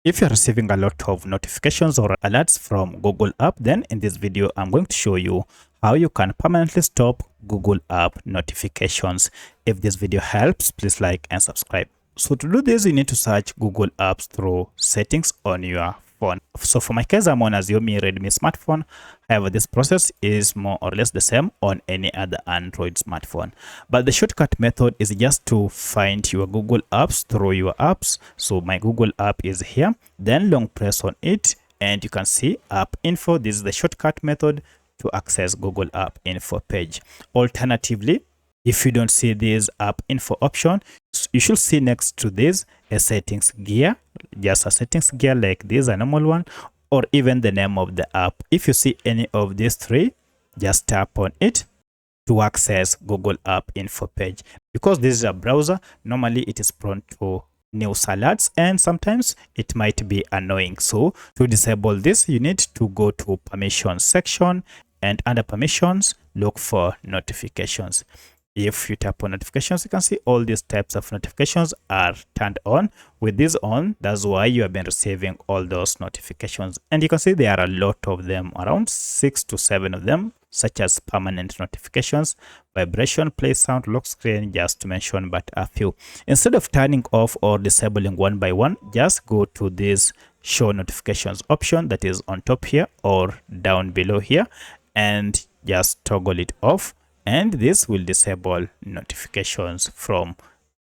If you're receiving a lot of notifications or alerts from Google App, then in this video, I'm going to show you how you can permanently stop Google App notifications. If this video helps, please like and subscribe. So to do this, you need to search Google Apps through settings on your phone. So for my case, I'm on a Xiaomi Redmi smartphone. However, this process is more or less the same on any other Android smartphone. But the shortcut method is just to find your Google Apps through your apps. So my Google app is here. Then long press on it and you can see app info. This is the shortcut method to access Google App Info page. Alternatively, if you don't see this app info option, you should see next to this a settings gear, just a settings gear like this, a normal one, or even the name of the app. If you see any of these three, just tap on it to access Google App Info page. Because this is a browser, normally it is prone to news alerts and sometimes it might be annoying. So to disable this, you need to go to permissions section and under permissions, look for notifications. If you tap on notifications, you can see all these types of notifications are turned on. With this on, that's why you have been receiving all those notifications. And you can see there are a lot of them, around 6 to 7 of them, such as permanent notifications, vibration, play sound, lock screen, just to mention but a few. Instead of turning off or disabling one by one, just go to this show notifications option that is on top here or down below here and just toggle it off. And this will disable notifications from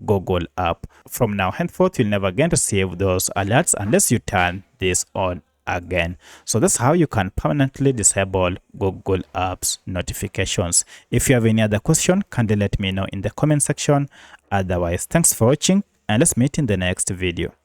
Google App. From now henceforth, you'll never again receive those alerts unless you turn this on again. So that's how you can permanently disable Google Apps notifications. If you have any other question, kindly let me know in the comment section. Otherwise, thanks for watching and let's meet in the next video.